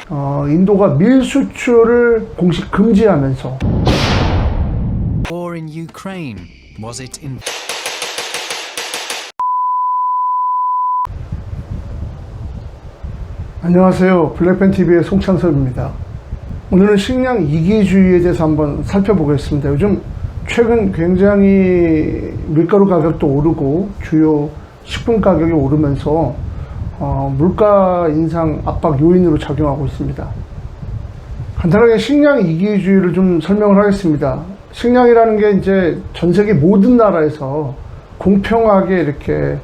인도가 밀 수출을 공식 금지하면서 War in Ukraine. Was it in 안녕하세요. 블랙팬TV의 송창섭입니다. 오늘은 식량 이기주의에 대해서 한번 살펴보겠습니다. 요즘 최근 굉장히 밀가루 가격도 오르고 주요 식품 가격이 오르면서 물가 인상 압박 요인으로 작용하고 있습니다. 간단하게 식량 이기주의를 좀 설명을 하겠습니다. 식량이라는 게 이제 전 세계 모든 나라에서 공평하게 이렇게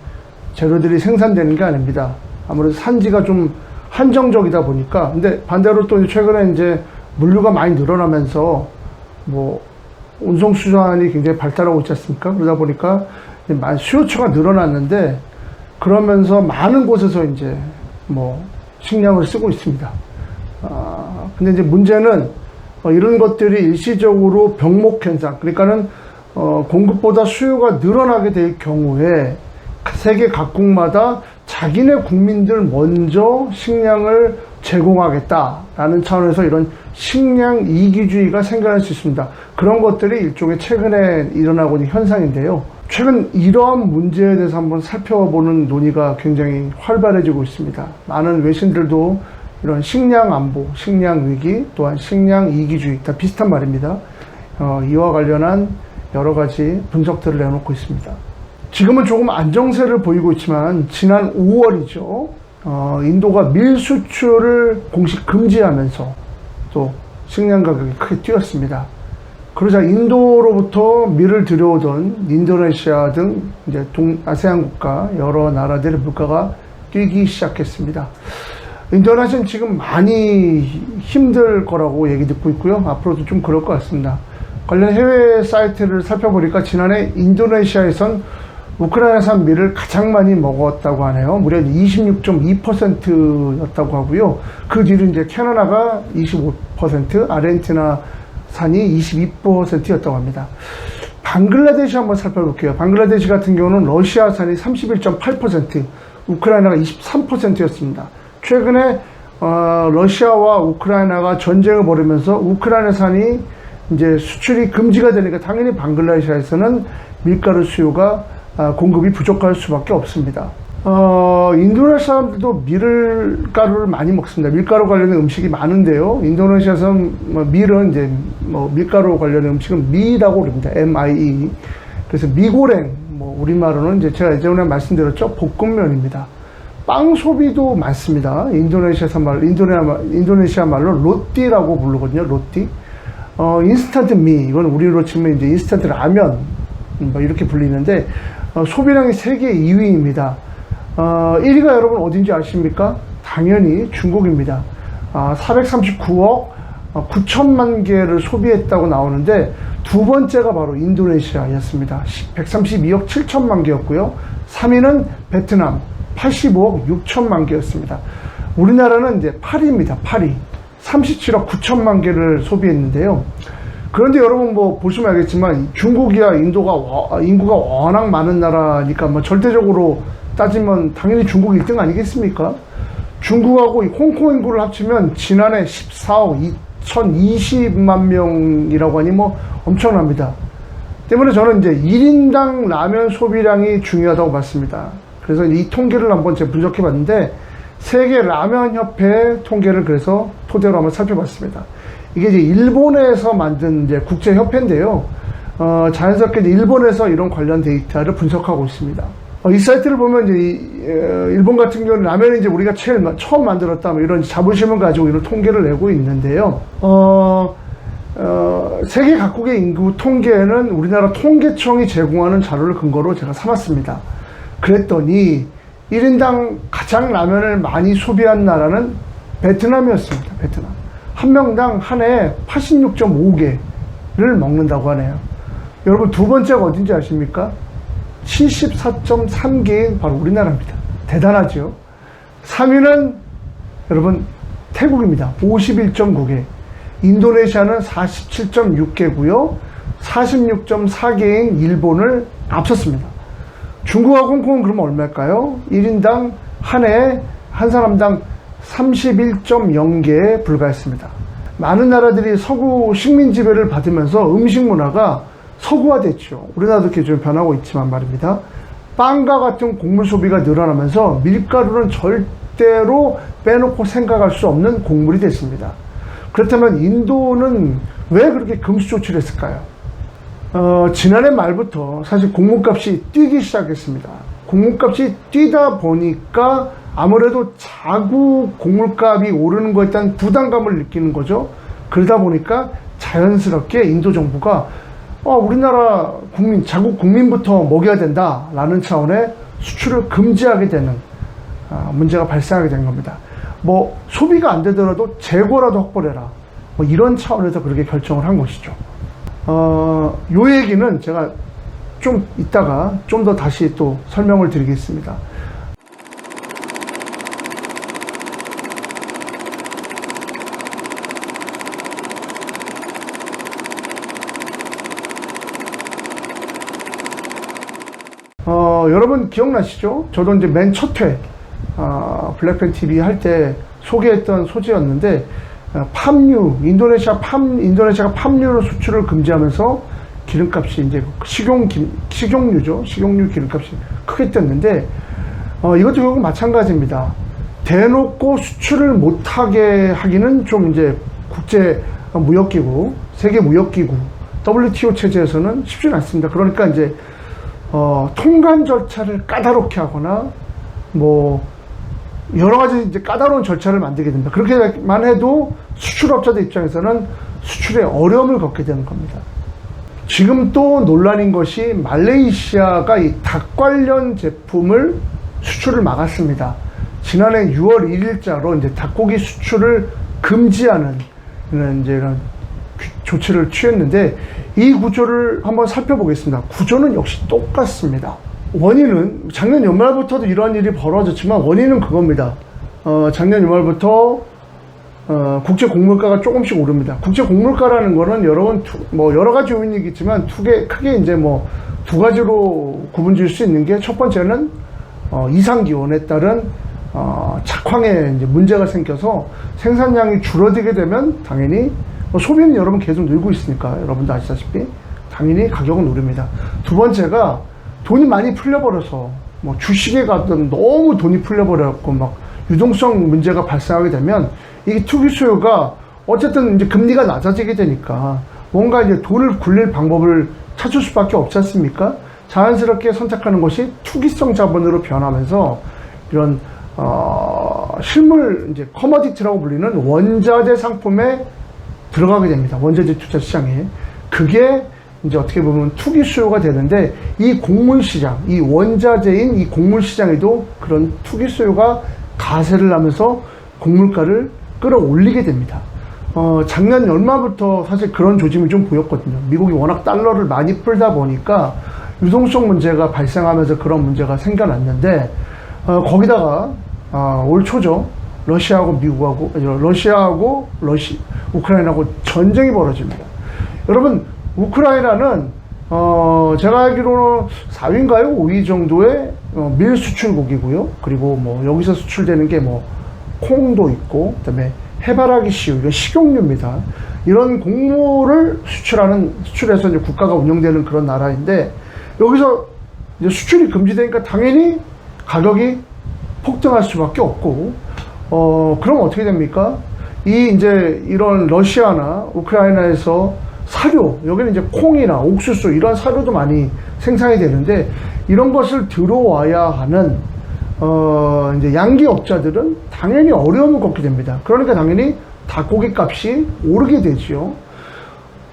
재료들이 생산되는 게 아닙니다. 아무래도 산지가 좀 한정적이다 보니까. 근데 반대로 또 최근에 이제 물류가 많이 늘어나면서 운송수단이 굉장히 발달하고 있지 않습니까? 그러다 보니까 수요처가 늘어났는데, 그러면서 많은 곳에서 이제 식량을 쓰고 있습니다. 근데 이제 문제는 이런 것들이 일시적으로 병목 현상, 그러니까는 공급보다 수요가 늘어나게 될 경우에 세계 각국마다 자기네 국민들 먼저 식량을 제공하겠다라는 차원에서 이런 식량 이기주의가 생겨날 수 있습니다. 그런 것들이 일종의 최근에 일어나고 있는 현상인데요. 최근 이러한 문제에 대해서 한번 살펴보는 논의가 굉장히 활발해지고 있습니다. 많은 외신들도 이런 식량 안보, 식량 위기, 또한 식량 이기주의, 다 비슷한 말입니다. 이와 관련한 여러 가지 분석들을 내놓고 있습니다. 지금은 조금 안정세를 보이고 있지만 지난 5월이죠. 인도가 밀 수출을 공식 금지하면서 또 식량 가격이 크게 뛰었습니다. 그러자 인도로부터 밀을 들여오던 인도네시아 등 이제 동아세안 국가 여러 나라들의 물가가 뛰기 시작했습니다. 인도네시아는 지금 많이 힘들 거라고 얘기 듣고 있고요. 앞으로도 좀 그럴 것 같습니다. 관련 해외 사이트를 살펴보니까 지난해 인도네시아에선 우크라이나산 밀을 가장 많이 먹었다고 하네요. 무려 26.2%였다고 하고요. 그 뒤로 이제 캐나다가 25%, 아르헨티나산이 22%였다고 합니다. 방글라데시 한번 살펴볼게요. 방글라데시 같은 경우는 러시아산이 31.8%, 우크라이나가 23%였습니다. 최근에 러시아와 우크라이나가 전쟁을 벌이면서 우크라이나산이 이제 수출이 금지가 되니까 당연히 방글라데시에서는 밀가루 수요가 공급이 부족할 수밖에 없습니다. 인도네시아 사람들도 밀가루를 많이 먹습니다. 밀가루 관련된 음식이 많은데요. 인도네시아에서는 밀은 이제 밀가루 관련된 음식은 미라고 부릅니다. MIE. 그래서 미고랭, 우리말로는 이제 제가 예전에 말씀드렸죠. 볶음면입니다. 빵 소비도 많습니다. 인도네시아 말로 로띠라고 부르거든요. 로띠. 인스턴트 미, 이건 우리로 치면 이제 인스턴트 라면, 이렇게 불리는데, 소비량이 세계 2위입니다. 1위가 여러분 어딘지 아십니까? 당연히 중국입니다. 439억 9천만 개를 소비했다고 나오는데, 두 번째가 바로 인도네시아였습니다. 132억 7천만 개였고요. 3위는 베트남, 85억 6천만 개였습니다. 우리나라는 이제 8위입니다. 8위. 37억 9천만 개를 소비했는데요. 그런데 여러분 보시면 알겠지만 중국이야 인도가 인구가 워낙 많은 나라니까 절대적으로 따지면 당연히 중국이 1등 아니겠습니까? 중국하고 홍콩 인구를 합치면 지난해 14억 2020만 명이라고 하니 엄청납니다. 때문에 저는 이제 1인당 라면 소비량이 중요하다고 봤습니다. 그래서 이 통계를 한번 제가 분석해 봤는데, 세계 라면 협회 통계를 그래서 토대로 한번 살펴봤습니다. 이게 이제 일본에서 만든 이제 국제 협회인데요. 자연스럽게 이제 일본에서 이런 관련 데이터를 분석하고 있습니다. 이 사이트를 보면 이제 일본 같은 경우는 라면이 이제 우리가 처음 만들었다 이런 자부심을 가지고 이런 통계를 내고 있는데요. 세계 각국의 인구 통계는 우리나라 통계청이 제공하는 자료를 근거로 제가 삼았습니다. 그랬더니 1인당 가장 라면을 많이 소비한 나라는 베트남이었습니다. 베트남. 한 명당 한 해에 86.5개를 먹는다고 하네요. 여러분 두 번째가 어딘지 아십니까? 74.3개인 바로 우리나라입니다. 대단하죠? 3위는 여러분 태국입니다. 51.9개. 인도네시아는 47.6개고요. 46.4개인 일본을 앞섰습니다. 중국하고 홍콩은 그러면 얼마일까요? 1인당 한 해에 한 사람당 31.0개에 불과했습니다. 많은 나라들이 서구 식민 지배를 받으면서 음식 문화가 서구화됐죠. 우리나라도 이렇게 좀 변하고 있지만 말입니다. 빵과 같은 곡물 소비가 늘어나면서 밀가루는 절대로 빼놓고 생각할 수 없는 곡물이 됐습니다. 그렇다면 인도는 왜 그렇게 금수조치를 했을까요? 지난해 말부터 사실 곡물값이 뛰기 시작했습니다. 곡물값이 뛰다 보니까 아무래도 자국 곡물값이 오르는 것에 대한 부담감을 느끼는 거죠. 그러다 보니까 자연스럽게 인도 정부가 우리나라 국민, 자국 국민부터 먹여야 된다라는 차원의 수출을 금지하게 되는 문제가 발생하게 된 겁니다. 뭐 소비가 안 되더라도 재고라도 확보해라. 뭐 이런 차원에서 그렇게 결정을 한 것이죠. 요 얘기는 제가 좀 이따가 좀 더 다시 또 설명을 드리겠습니다. 여러분 기억나시죠? 저도 이제 맨 첫 회 블랙팬 TV 할 때 소개했던 소재였는데 팜유, 인도네시아가 팜유를 수출을 금지하면서 기름값이 이제 식용유죠. 식용유 기름값이 크게 뛰었는데 이것도 결국 마찬가지입니다. 대놓고 수출을 못하게 하기는 좀 이제 국제 무역기구, 세계 무역기구 WTO 체제에서는 쉽지는 않습니다. 그러니까 이제 통관 절차를 까다롭게 하거나 뭐 여러 가지 이제 까다로운 절차를 만들게 됩니다. 그렇게만 해도 수출업자들 입장에서는 수출에 어려움을 겪게 되는 겁니다. 지금 또 논란인 것이 말레이시아가 이 닭 관련 제품을 수출을 막았습니다. 지난해 6월 1일자로 이제 닭고기 수출을 금지하는 이제 이런 조치를 취했는데 이 구조를 한번 살펴보겠습니다. 구조는 역시 똑같습니다. 원인은 작년 연말부터도 이런 일이 벌어졌지만 원인은 그겁니다. 작년 연말부터 국제 곡물가가 조금씩 오릅니다. 국제 곡물가라는 거는 여러분 뭐 여러 가지 요인이 있겠지만 크게 이제 뭐 두 가지로 구분 지을 수 있는 게 첫 번째는 이상 기온에 따른 작황에 이제 문제가 생겨서 생산량이 줄어들게 되면 당연히 소비는 여러분 계속 늘고 있으니까 여러분도 아시다시피 당연히 가격은 오릅니다. 두 번째가 돈이 많이 풀려버려서 뭐 주식에 가든 너무 돈이 풀려버려갖고 막 유동성 문제가 발생하게 되면 이게 투기 수요가 어쨌든 이제 금리가 낮아지게 되니까 뭔가 이제 돈을 굴릴 방법을 찾을 수밖에 없지 않습니까? 자연스럽게 선택하는 것이 투기성 자본으로 변하면서 이런 실물 이제 커머디티라고 불리는 원자재 상품에 들어가게 됩니다. 원자재 투자 시장에. 그게 이제 어떻게 보면 투기 수요가 되는데 이 곡물 시장, 이 원자재인 이 곡물 시장에도 그런 투기 수요가 가세를 하면서 곡물가를 끌어올리게 됩니다. 작년 연말부터 사실 그런 조짐이 좀 보였거든요. 미국이 워낙 달러를 많이 풀다 보니까 유동성 문제가 발생하면서 그런 문제가 생겨났는데 거기다가 올 초죠. 러시아하고 우크라이나하고 전쟁이 벌어집니다. 여러분 우크라이나는 제가 알기로는 4위인가요? 5위 정도의 밀 수출국이고요. 그리고 뭐 여기서 수출되는 게 뭐 콩도 있고 그다음에 해바라기 씨유, 이건 식용유입니다. 이런 곡물을 수출해서 이제 국가가 운영되는 그런 나라인데 여기서 이제 수출이 금지되니까 당연히 가격이 폭등할 수밖에 없고 그럼 어떻게 됩니까? 이제 이런 러시아나 우크라이나에서 사료, 여기는 이제 콩이나 옥수수 이런 사료도 많이 생산이 되는데 이런 것을 들어와야 하는 이제 양기업자들은 당연히 어려움을 겪게 됩니다. 그러니까 당연히 닭고기 값이 오르게 되죠.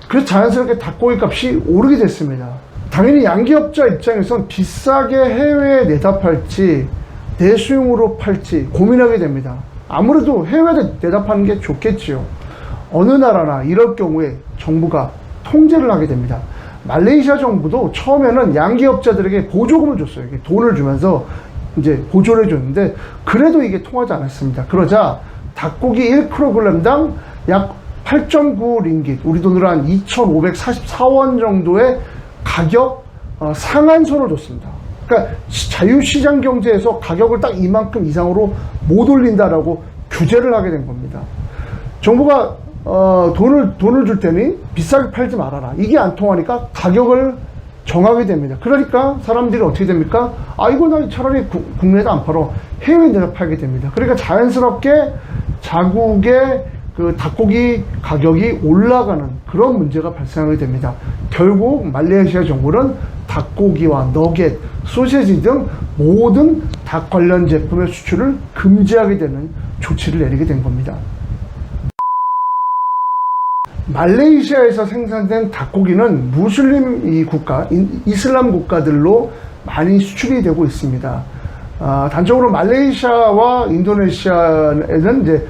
그래서 자연스럽게 닭고기 값이 오르게 됐습니다. 당연히 양기업자 입장에선 비싸게 해외에 내다 팔지 내수용으로 팔지 고민하게 됩니다. 아무래도 해외에 내다 파는 게 좋겠지요. 어느 나라나 이럴 경우에 정부가 통제를 하게 됩니다. 말레이시아 정부도 처음에는 양기업자들에게 보조금을 줬어요. 돈을 주면서 이제 보조를 해줬는데 그래도 이게 통하지 않았습니다. 그러자 닭고기 1kg당 약 8.9 링깃, 우리 돈으로 한 2,544원 정도의 가격 상한선을 줬습니다. 그러니까 자유시장 경제에서 가격을 딱 이만큼 이상으로 못 올린다라고 규제를 하게 된 겁니다. 정부가 돈을 줄 테니 비싸게 팔지 말아라. 이게 안 통하니까 가격을 정하게 됩니다. 그러니까 사람들이 어떻게 됩니까? 이거 나 차라리 국내에도 안 팔아. 해외에서 팔게 됩니다. 그러니까 자연스럽게 자국의 그 닭고기 가격이 올라가는 그런 문제가 발생하게 됩니다. 결국 말레이시아 정부는 닭고기와 너겟, 소세지 등 모든 닭 관련 제품의 수출을 금지하게 되는 조치를 내리게 된 겁니다. 말레이시아에서 생산된 닭고기는 무슬림 국가, 이슬람 국가들로 많이 수출이 되고 있습니다. 단적으로 말레이시아와 인도네시아에는 이제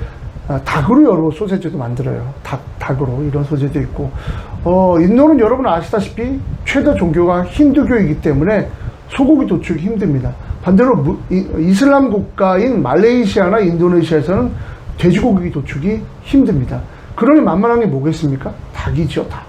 닭으로 여러 소세지도 만들어요. 닭으로 이런 소세지도 있고, 인도는 여러분 아시다시피 최대 종교가 힌두교이기 때문에 소고기 도축이 힘듭니다. 반대로 이슬람 국가인 말레이시아나 인도네시아에서는 돼지고기 도축이 힘듭니다. 그러니 만만한 게 뭐겠습니까? 닭이죠, 닭.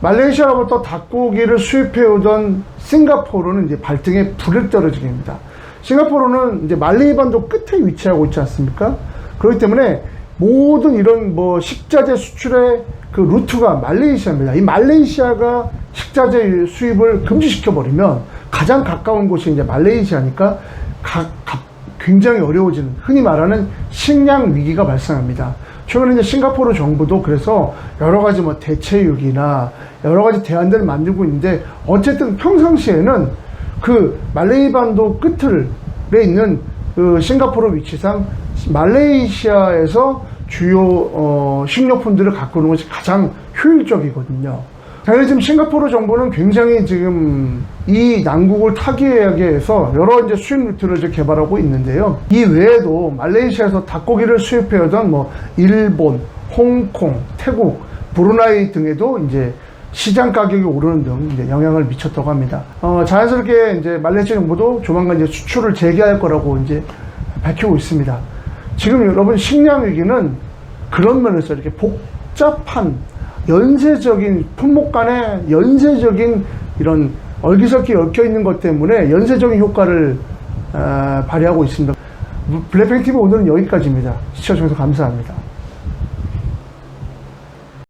말레이시아로부터 닭고기를 수입해오던 싱가포르는 이제 발등에 불을 떨어지게 됩니다. 싱가포르는 이제 말레이 반도 끝에 위치하고 있지 않습니까? 그렇기 때문에 모든 이런 식자재 수출의 그 루트가 말레이시아입니다. 이 말레이시아가 식자재 수입을 금지시켜버리면 가장 가까운 곳이 이제 말레이시아니까 굉장히 어려워지는, 흔히 말하는 식량 위기가 발생합니다. 최근에 이제 싱가포르 정부도 그래서 여러 가지 대체육이나 여러 가지 대안들을 만들고 있는데, 어쨌든 평상시에는 그 말레이 반도 끝에 있는 그 싱가포르 위치상 말레이시아에서 주요 식료품들을 갖고 오는 것이 가장 효율적이거든요. 당연히 지금 싱가포르 정부는 굉장히 지금 이 난국을 타개하기 위해서 여러 이제 수입 루트를 이제 개발하고 있는데요. 이 외에도 말레이시아에서 닭고기를 수입해오던 일본, 홍콩, 태국, 브루나이 등에도 이제 시장 가격이 오르는 등 이제 영향을 미쳤다고 합니다. 자연스럽게 이제 말레이시아 정부도 조만간 이제 수출을 재개할 거라고 이제 밝히고 있습니다. 지금 여러분 식량 위기는 그런 면에서 이렇게 복잡한 연쇄적인 품목 간의 연쇄적인 이런 얼기설기 얽혀 있는 것 때문에 연쇄적인 효과를 발휘하고 있습니다. 블랙핑 TV 오늘은 여기까지입니다. 시청해주셔서 감사합니다.